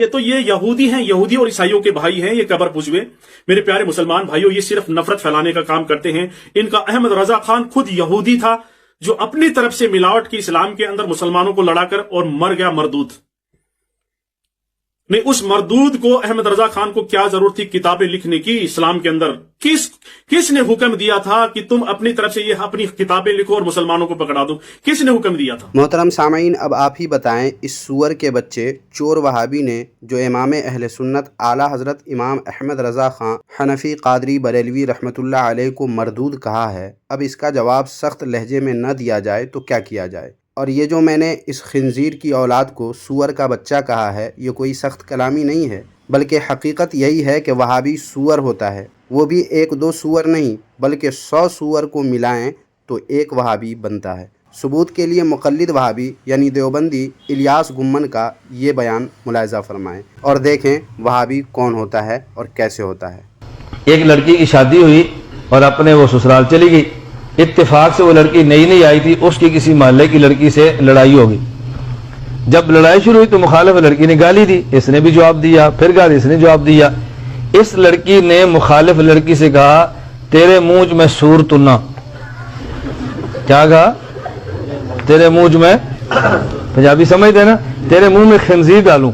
یہ یہودی ہیں، یہودی اور عیسائیوں کے بھائی ہیں، یہ قبر پوجوے۔ میرے پیارے مسلمان بھائیوں، یہ صرف نفرت پھیلانے کا کام کرتے ہیں۔ ان کا احمد رضا خان خود یہودی تھا جو اپنی طرف سے ملاوٹ کی اسلام کے اندر مسلمانوں کو لڑا کر اور مر گیا مردود۔ نہیں، اس مردود کو احمد رضا خان کو کیا ضرورت تھی کتابیں لکھنے کی اسلام کے اندر؟ کس نے حکم دیا تھا کہ تم اپنی طرف سے یہ اپنی کتابیں لکھو اور مسلمانوں کو پکڑا دو؟ کس نے حکم دیا تھا؟ محترم سامعین، اب آپ ہی بتائیں، اس سور کے بچے چور وہابی نے جو امام اہل سنت اعلیٰ حضرت امام احمد رضا خان حنفی قادری بریلوی رحمۃ اللہ علیہ کو مردود کہا ہے، اب اس کا جواب سخت لہجے میں نہ دیا جائے تو کیا کیا جائے؟ اور یہ جو میں نے اس خنزیر کی اولاد کو سور کا بچہ کہا ہے، یہ کوئی سخت کلامی نہیں ہے، بلکہ حقیقت یہی ہے کہ وہابی سور ہوتا ہے، وہ بھی ایک دو سور نہیں بلکہ 100 سور کو ملائیں تو ایک وہابی بنتا ہے۔ ثبوت کے لیے مقلد وہابی یعنی دیوبندی الیاس گمن کا یہ بیان ملاحظہ فرمائیں اور دیکھیں وہابی کون ہوتا ہے اور کیسے ہوتا ہے۔ ایک لڑکی کی شادی ہوئی اور اپنے وہ سسرال چلی گئی۔ اتفاق سے وہ لڑکی نئی آئی تھی، اس کی کسی محلے کی لڑکی سے لڑائی ہو گئی۔ جب لڑائی شروع ہوئی تو مخالف لڑکی نے گالی دی، اس نے بھی جواب دیا، پھر گالی اس نے جواب دیا۔ اس لڑکی نے مخالف لڑکی سے کہا تیرے منہ میں سور تنا، کیا کہا؟ تیرے منہ میں، پنجابی سمجھتے نا، تیرے منہ میں خنزیر ڈالوں۔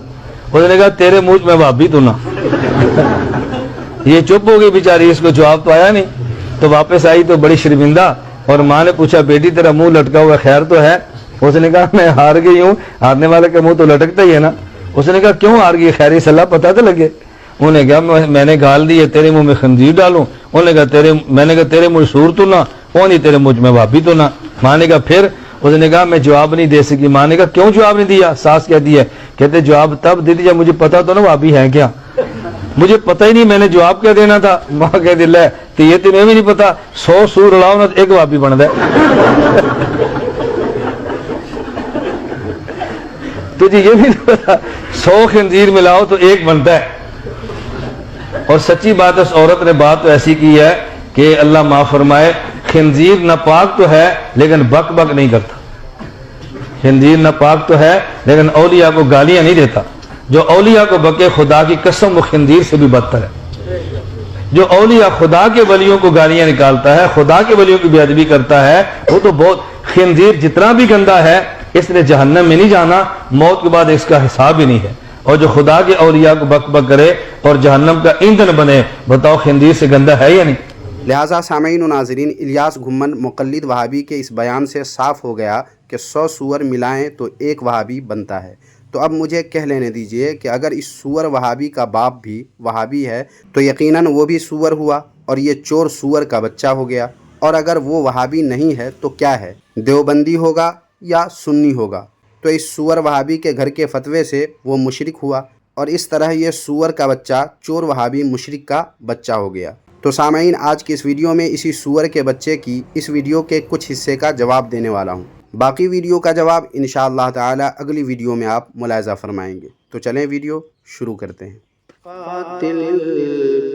اس نے کہا تیرے منہ میں بھابی تنا۔ یہ چپ ہو گئی بیچاری، اس کو جواب تو آیا نہیں۔ تو واپس آئی تو بڑی شرمندہ، اور ماں نے پوچھا بیٹی تیرا منہ لٹکا ہوا خیر تو ہے؟ اس نے کہا میں ہار گئی ہوں، ہارنے والے کا منہ تو لٹکتا ہی ہے نا۔ اس نے کہا کیوں ہار گئی؟ خیر صلاح پتہ تو لگے۔ انہوں نے کہا میں نے گال دی ہے، تیرے منہ میں خنزیر ڈالوں؟ انہوں نے کہا میں نے کہا تیرے منہ سور تو نہ، وہ نہیں تیرے منہ میں بھابی تو نہ۔ ماں نے کہا پھر؟ اس نے کہا میں جواب نہیں دے سکی۔ ماں نے کہا کیوں جواب نہیں دیا؟ ساس کہتی ہے، کہتے جواب تب دے دیا مجھے پتا تو نا بھابی ہے کیا، مجھے پتہ ہی نہیں، میں نے جواب کیا دینا تھا۔ ماں کہتی لے تو یہ تمہیں بھی نہیں پتا، 100 سور اڑاؤ نا تو ایک بھابی بن دے۔ تجھے یہ بھی نہیں پتا 100 خنزیر ملاؤ تو ایک بنتا ہے۔ اور سچی بات اس عورت نے بات تو ایسی کی ہے کہ اللہ معاف فرمائے، خنزیر ناپاک تو ہے لیکن بک بک نہیں کرتا۔ خنزیر ناپاک تو ہے لیکن اولیاء کو گالیاں نہیں دیتا۔ جو اولیاء کو بکے خدا کی قسم وہ خنزیر سے بھی بدتر ہے۔ جو اولیاء خدا کے ولیوں کو گالیاں نکالتا ہے، خدا کے ولیوں کی بے ادبی کرتا ہے، وہ تو بہت، خنزیر جتنا بھی گندا ہے اس نے جہنم میں نہیں جانا، موت کے بعد اس کا حساب ہی نہیں ہے۔ اور جو خدا کے اولیاء کو بک بک کرے اور جہنم کا ایندھن بنے، بتاؤ خنزیر سے گندا ہے یا نہیں؟ لہٰذا سامعین و ناظرین، الیاس گھمن مقلد وہابی کے اس بیان سے صاف ہو گیا کہ 100 سور ملائیں تو ایک وہابی بنتا ہے۔ تو اب مجھے کہہ لینے دیجئے کہ اگر اس سور وہابی کا باپ بھی وہابی ہے تو یقیناً وہ بھی سور ہوا اور یہ چور سور کا بچہ ہو گیا، اور اگر وہ وہابی نہیں ہے تو کیا ہے؟ دیوبندی ہوگا یا سنی ہوگا؟ تو اس سور وہابی کے گھر کے فتوے سے وہ مشرک ہوا، اور اس طرح یہ سور کا بچہ چور وہابی مشرک کا بچہ ہو گیا۔ تو سامعین، آج کی اس ویڈیو میں اسی سور کے بچے کی اس ویڈیو کے کچھ حصے کا جواب دینے والا ہوں۔ باقی ویڈیو کا جواب انشاءاللہ تعالی اگلی ویڈیو میں آپ ملاحظہ فرمائیں گے۔ تو چلیں ویڈیو شروع کرتے ہیں۔ قاتل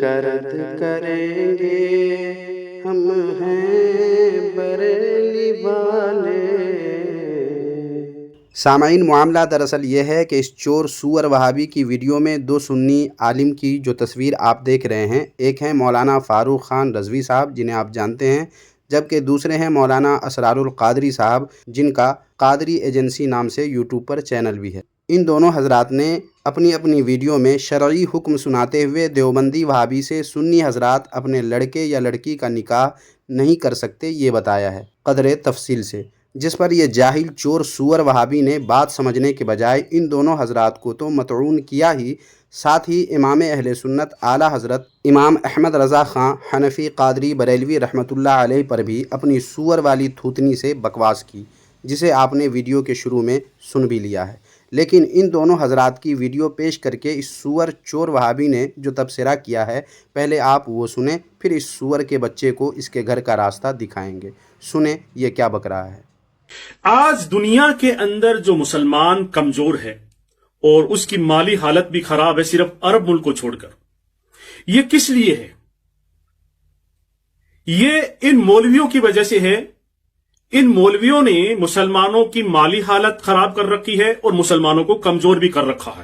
کرد کریں گے ہم ہیں بریلی والے۔ سامعین، معاملہ دراصل یہ ہے کہ اس چور سور وہابی کی ویڈیو میں دو سنی عالم کی جو تصویر آپ دیکھ رہے ہیں، ایک ہیں مولانا فاروق خان رضوی صاحب جنہیں آپ جانتے ہیں، جبکہ دوسرے ہیں مولانا اسرار القادری صاحب جن کا قادری ایجنسی نام سے یوٹیوب پر چینل بھی ہے۔ ان دونوں حضرات نے اپنی اپنی ویڈیو میں شرعی حکم سناتے ہوئے دیوبندی وہابی سے سنی حضرات اپنے لڑکے یا لڑکی کا نکاح نہیں کر سکتے یہ بتایا ہے قدر تفصیل سے، جس پر یہ جاہل چور سور وہابی نے بات سمجھنے کے بجائے ان دونوں حضرات کو تو مطعون کیا ہی، ساتھ ہی امام اہل سنت اعلیٰ حضرت امام احمد رضا خان حنفی قادری بریلوی رحمۃ اللہ علیہ پر بھی اپنی سور والی تھوتنی سے بکواس کی، جسے آپ نے ویڈیو کے شروع میں سن بھی لیا ہے۔ لیکن ان دونوں حضرات کی ویڈیو پیش کر کے اس سور چور وہابی نے جو تبصرہ کیا ہے، پہلے آپ وہ سنیں، پھر اس سور کے بچے کو اس کے گھر کا راستہ دکھائیں گے۔ سنیں یہ کیا بک رہا ہے۔ آج دنیا کے اندر جو مسلمان کمزور ہے اور اس کی مالی حالت بھی خراب ہے، صرف عرب ملک کو چھوڑ کر، یہ کس لیے ہے؟ یہ ان مولویوں کی وجہ سے ہے۔ ان مولویوں نے مسلمانوں کی مالی حالت خراب کر رکھی ہے اور مسلمانوں کو کمزور بھی کر رکھا ہے۔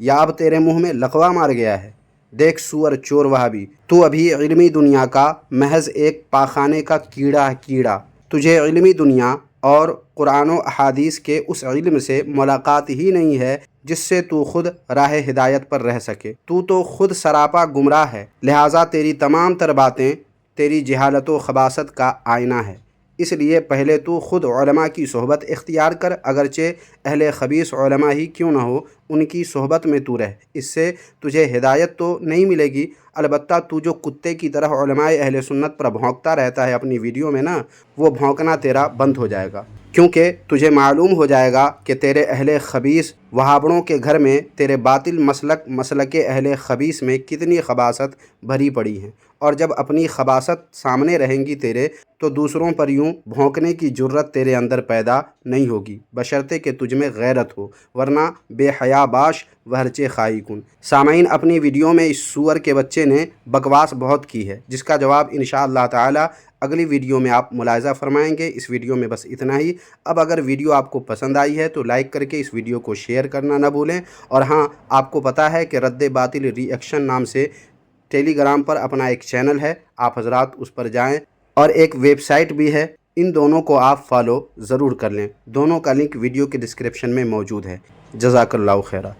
یا اب تیرے منہ میں لقوا مار گیا ہے؟ دیکھ سور چور وہابی، تو ابھی علمی دنیا کا محض ایک پاخانے کا کیڑا ہے، کیڑا۔ تجھے علمی دنیا اور قرآن و احادیث کے اس علم سے ملاقات ہی نہیں ہے جس سے تو خود راہ ہدایت پر رہ سکے۔ تو خود سراپا گمراہ ہے، لہٰذا تیری تمام تر باتیں تیری جہالت و خباثت کا آئینہ ہے۔ اس لیے پہلے تو خود علماء کی صحبت اختیار کر، اگرچہ اہل خبیث علماء ہی کیوں نہ ہو، ان کی صحبت میں تو رہ۔ اس سے تجھے ہدایت تو نہیں ملے گی، البتہ تو جو کتے کی طرح علماء اہل سنت پر بھونکتا رہتا ہے اپنی ویڈیو میں نا، وہ بھونکنا تیرا بند ہو جائے گا، کیونکہ تجھے معلوم ہو جائے گا کہ تیرے اہل خبیث وہابڑوں کے گھر میں تیرے باطل مسلک اہل خبیث میں کتنی خباثت بھری پڑی ہیں، اور جب اپنی خباثت سامنے رہیں گی تیرے تو دوسروں پر یوں بھونکنے کی جرت تیرے اندر پیدا نہیں ہوگی، بشرطے کہ تجھ میں غیرت ہو، ورنہ بے حیا باش ورچے خائی کن۔ سامعین، اپنی ویڈیو میں اس سور کے بچے نے بکواس بہت کی ہے، جس کا جواب انشاءاللہ تعالی اگلی ویڈیو میں آپ ملاحظہ فرمائیں گے۔ اس ویڈیو میں بس اتنا ہی۔ اب اگر ویڈیو آپ کو پسند آئی ہے تو لائک کر کے اس ویڈیو کو شیئر کرنا نہ بھولیں، اور ہاں، آپ کو پتہ ہے کہ رد باطل ری ایکشن نام سے ٹیلی گرام پر اپنا ایک چینل ہے، آپ حضرات اس پر جائیں، اور ایک ویب سائٹ بھی ہے، ان دونوں کو آپ فالو ضرور کر لیں۔ دونوں کا لنک ویڈیو کے ڈسکرپشن میں موجود ہے۔ جزاک اللہ خیرہ۔